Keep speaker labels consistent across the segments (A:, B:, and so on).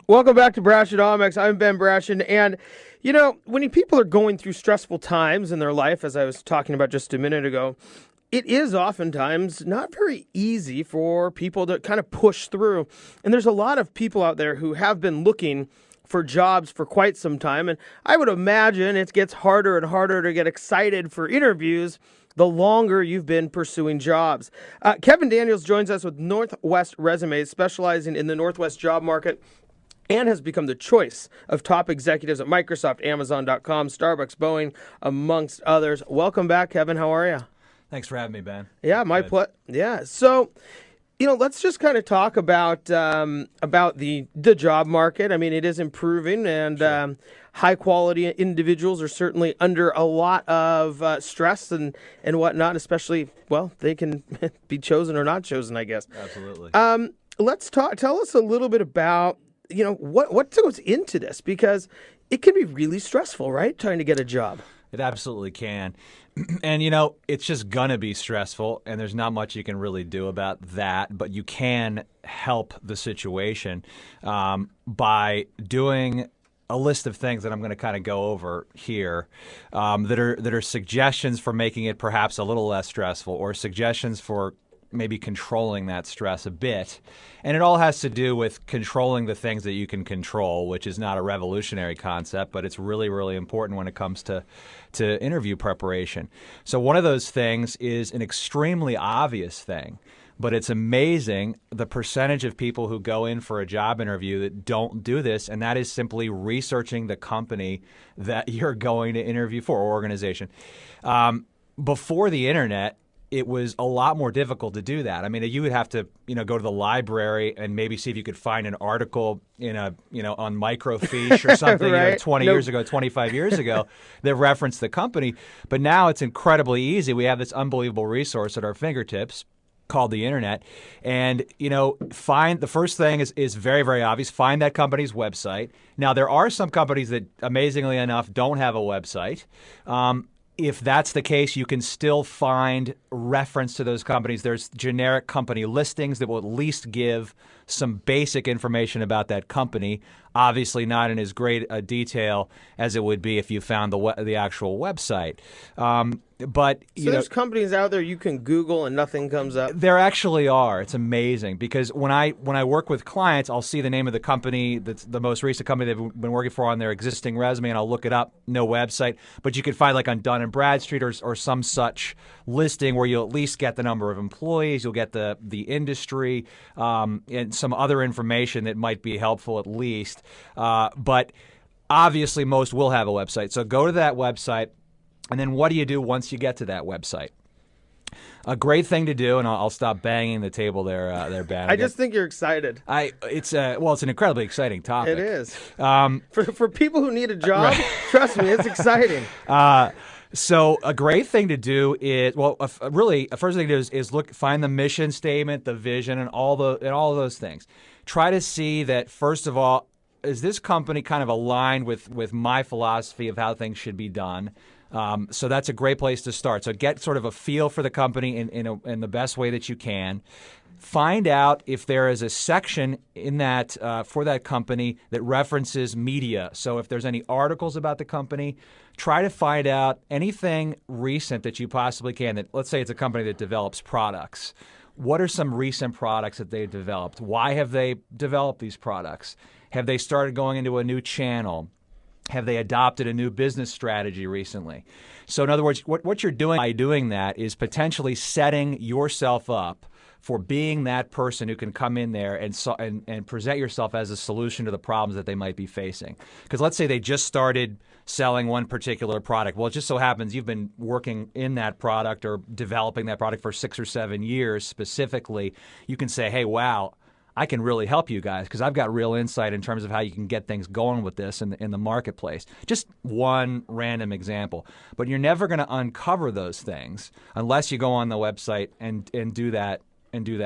A: Welcome back to Brashedomics. I'm Ben Brashen, and when people are going through stressful times in their life, as I was talking about just a minute ago, it is oftentimes not very easy for people to kind of push through. And there's a lot of people out there who have been looking for jobs for quite some time, and I would imagine it gets harder and harder to get excited for interviews the longer you've been pursuing jobs. Kevin Daniels joins us with Northwest Resumes, specializing in the Northwest job market, and has become the choice of top executives at Microsoft, Amazon.com, Starbucks, Boeing, amongst others. Welcome back, Kevin. How are you?
B: Thanks for having me, Ben.
A: Yeah, my pleasure. Yeah. So, let's just kind of talk about the job market. I mean, it is improving, and
B: Sure.
A: high quality individuals are certainly under a lot of stress and whatnot. Especially, well, they can be chosen or not chosen, I guess.
B: Absolutely.
A: Let's talk. Tell us a little bit about what goes into this, because it can be really stressful, right? Trying to get a job.
B: It absolutely can. And, it's just going to be stressful, and there's not much you can really do about that, but you can help the situation by doing a list of things that I'm going to kind of go over here that are suggestions for making it perhaps a little less stressful, or suggestions for maybe controlling that stress a bit. And it all has to do with controlling the things that you can control, which is not a revolutionary concept, but it's really, really important when it comes to interview preparation. So one of those things is an extremely obvious thing, but it's amazing the percentage of people who go in for a job interview that don't do this, and that is simply researching the company that you're going to interview for, or organization. Before the internet, it was a lot more difficult to do that. I mean, you would have to, go to the library and maybe see if you could find an article in on microfiche or something
A: Right.
B: 20 years ago, 25 years ago that referenced the company. But now it's incredibly easy. We have this unbelievable resource at our fingertips called the internet. And, find the first thing is very, very obvious. Find that company's website. Now, there are some companies that, amazingly enough, don't have a website. If that's the case, you can still find reference to those companies. There's generic company listings that will at least give some basic information about that company. Obviously not in as great a detail as it would be if you found the actual website. But
A: there's companies out there you can Google and nothing comes up.
B: There actually are. It's amazing, because when I work with clients, I'll see the name of the company, that's the most recent company they've been working for, on their existing resume, and I'll look it up. No website, but you could find, like, on Dun and Bradstreet or some such listing where you'll at least get the number of employees, you'll get the industry, and some other information that might be helpful at least. But obviously, most will have a website. So go to that website. And then what do you do once you get to that website? A great thing to do, and I'll stop banging the table there, Ben.
A: I just think you're excited.
B: It's an incredibly exciting topic.
A: It is. For people who need a job,
B: Right.
A: Trust me, it's exciting.
B: So a great thing to do is, a first thing to do is find the mission statement, the vision, and all of those things. Try to see that, first of all, is this company kind of aligned with my philosophy of how things should be done? So that's a great place to start. So get sort of a feel for the company in the best way that you can. Find out if there is a section in that for that company that references media. So if there's any articles about the company, try to find out anything recent that you possibly can. That, let's say it's a company that develops products. What are some recent products that they've developed? Why have they developed these products? Have they started going into a new channel? Have they adopted a new business strategy recently? So in other words, what you're doing by doing that is potentially setting yourself up for being that person who can come in there and present yourself as a solution to the problems that they might be facing. Because let's say they just started selling one particular product. Well, it just so happens you've been working in that product or developing that product for 6 or 7 years specifically. You can say, hey, wow, I can really help you guys because I've got real insight in terms of how you can get things going with this in the marketplace. Just one random example. But you're never going to uncover those things unless you go on the website and do that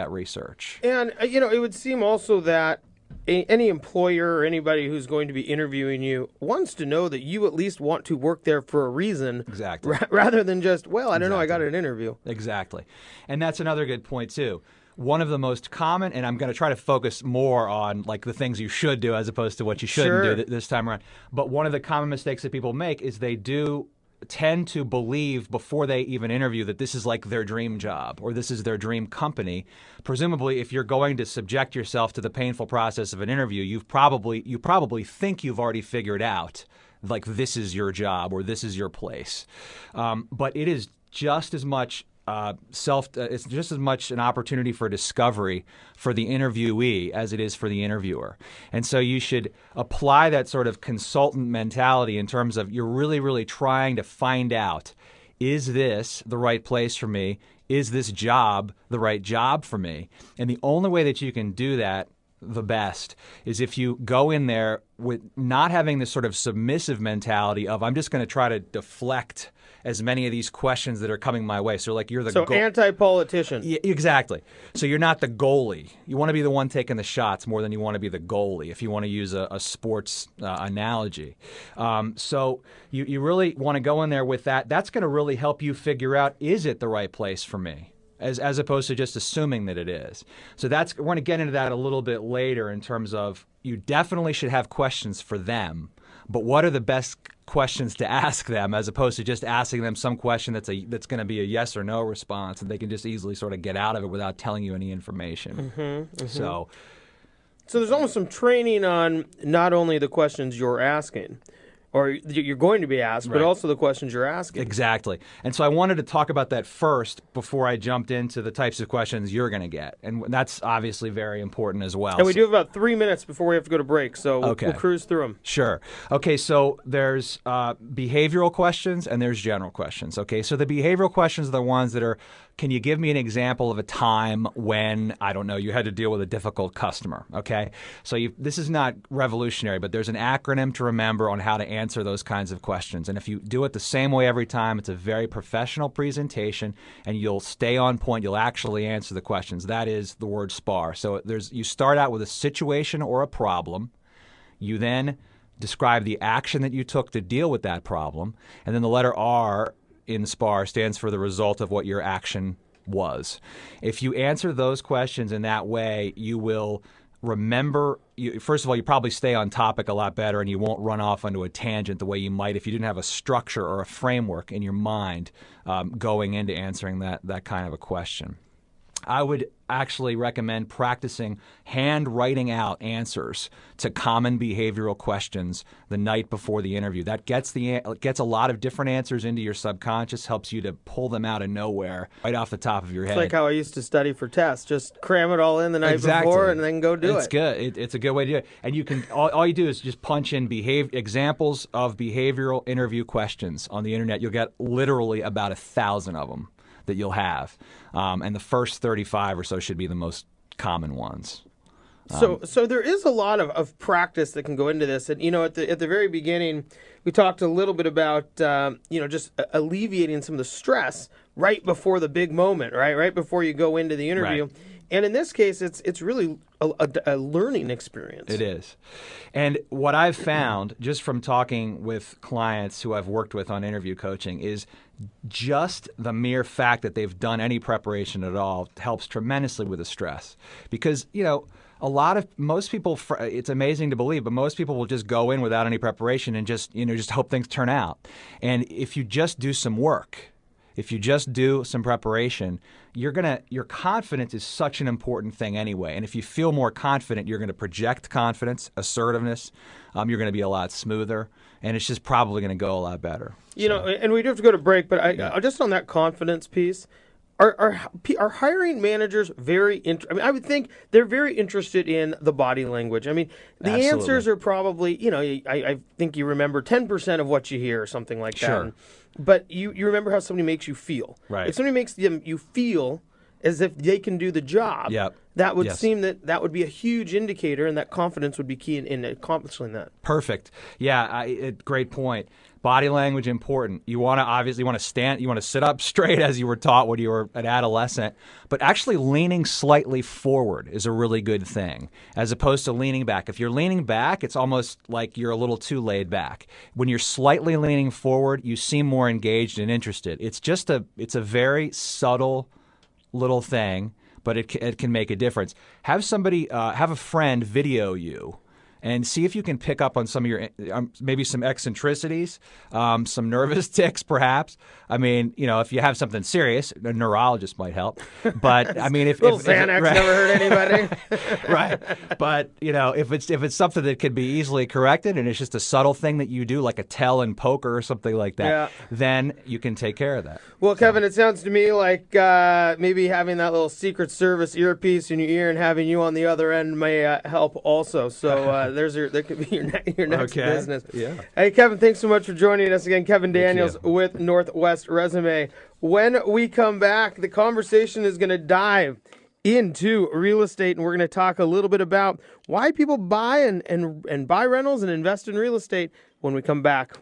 B: research.
A: And, it would seem also that any employer or anybody who's going to be interviewing you wants to know that you at least want to work there for a reason.
B: Exactly.
A: Rather than just, well, I don't know, I got an interview.
B: Exactly. And that's another good point, too. one of the most common, and I'm going to try to focus more on like the things you should do as opposed to what you shouldn't
A: Sure.
B: do this time around. But one of the common mistakes that people make is they do tend to believe before they even interview that this is like their dream job or this is their dream company. Presumably, if you're going to subject yourself to the painful process of an interview, you probably think you've already figured out like this is your job or this is your place. But it is just as much it's just as much an opportunity for discovery for the interviewee as it is for the interviewer. And so you should apply that sort of consultant mentality in terms of you're really, really trying to find out, is this the right place for me? Is this job the right job for me? And the only way that you can do that the best is if you go in there with not having this sort of submissive mentality of I'm just going to try to deflect as many of these questions that are coming my way. So like you're the
A: anti-politician.
B: Yeah, exactly. So you're not the goalie. You want to be the one taking the shots more than you want to be the goalie, if you want to use a sports analogy. So you really want to go in there with that. That's going to really help you figure out, is it the right place for me? As opposed to just assuming that it is. So we're going to get into that a little bit later in terms of you definitely should have questions for them, but what are the best questions to ask them as opposed to just asking them some question that's going to be a yes or no response and they can just easily sort of get out of it without telling you any information. So
A: there's almost some training on not only the questions you're asking, or you're going to be asked, but also the questions you're asking.
B: Exactly. And so I wanted to talk about that first before I jumped into the types of questions you're going to get. And that's obviously very important as well.
A: And we do have about 3 minutes before we have to go to break, so we'll cruise through them.
B: Sure. Okay, so there's behavioral questions and there's general questions. Okay, so the behavioral questions are the ones that are, can you give me an example of a time when, I don't know, you had to deal with a difficult customer? Okay, so this is not revolutionary, but there's an acronym to remember on how to answer those kinds of questions. And if you do it the same way every time, it's a very professional presentation and you'll stay on point. You'll actually answer the questions. That is the word SPAR. So you start out with a situation or a problem. You then describe the action that you took to deal with that problem. And then the letter R in SPAR stands for the result of what your action was. If you answer those questions in that way, you will remember, first of all, you probably stay on topic a lot better and you won't run off onto a tangent the way you might if you didn't have a structure or a framework in your mind going into answering that kind of a question. I would actually recommend practicing handwriting out answers to common behavioral questions the night before the interview. That gets a lot of different answers into your subconscious, helps you to pull them out of nowhere right off the top of your head.
A: It's like how I used to study for tests. Just cram it all in the night before and then go do it.
B: It's good. It's a good way to do it. And you can all you do is just punch in examples of behavioral interview questions on the internet. You'll get literally about 1,000 of them that you'll have. And the first 35 or so should be the most common ones.
A: So there is a lot of practice that can go into this. And, at the very beginning, we talked a little bit about, just alleviating some of the stress right before the big moment, right before you go into the interview.
B: Right.
A: And in this case, it's really a learning experience.
B: It is. And what I've found just from talking with clients who I've worked with on interview coaching is just the mere fact that they've done any preparation at all helps tremendously with the stress. Because, most people, it's amazing to believe, but most people will just go in without any preparation and just hope things turn out. And if you just do some work, if you just do some preparation, your confidence is such an important thing anyway. And if you feel more confident, you're going to project confidence, assertiveness. You're going to be a lot smoother, and it's just probably going to go a lot better.
A: And we do have to go to break, but just on that confidence piece, are hiring managers very I would think they're very interested in the body language. I mean, the
B: Absolutely.
A: answers are probably, I think you remember 10% of what you hear or something like that.
B: Sure.
A: But you remember how somebody makes you feel.
B: Right.
A: If somebody makes you feel as if they can do the job,
B: Yep.
A: that would
B: Yes.
A: seem that would be a huge indicator, and that confidence would be key in accomplishing that.
B: Perfect. Yeah, great point. Body language important. You want to stand, you want to sit up straight as you were taught when you were an adolescent, but actually leaning slightly forward is a really good thing as opposed to leaning back. If you're leaning back, it's almost like you're a little too laid back. When you're slightly leaning forward, you seem more engaged and interested. It's a very subtle little thing, but it can make a difference. Have somebody, have a friend video you and see if you can pick up on some of your maybe some eccentricities, some nervous tics, perhaps. I mean, if you have something serious, a neurologist might help. But I mean, if
A: Xanax
B: right.
A: never hurt anybody,
B: right? But if it's something that can be easily corrected and it's just a subtle thing that you do, like a tell in poker or something like that, then you can take care of that.
A: Well, Kevin, it sounds to me like maybe having that little Secret Service earpiece in your ear and having you on the other end may help also. So there could be your next business.
B: Yeah.
A: Hey, Kevin, thanks so much for joining us again. Kevin Daniels with Northwest Resume. When we come back, the conversation is going to dive into real estate, and we're going to talk a little bit about why people buy and buy rentals and invest in real estate when we come back.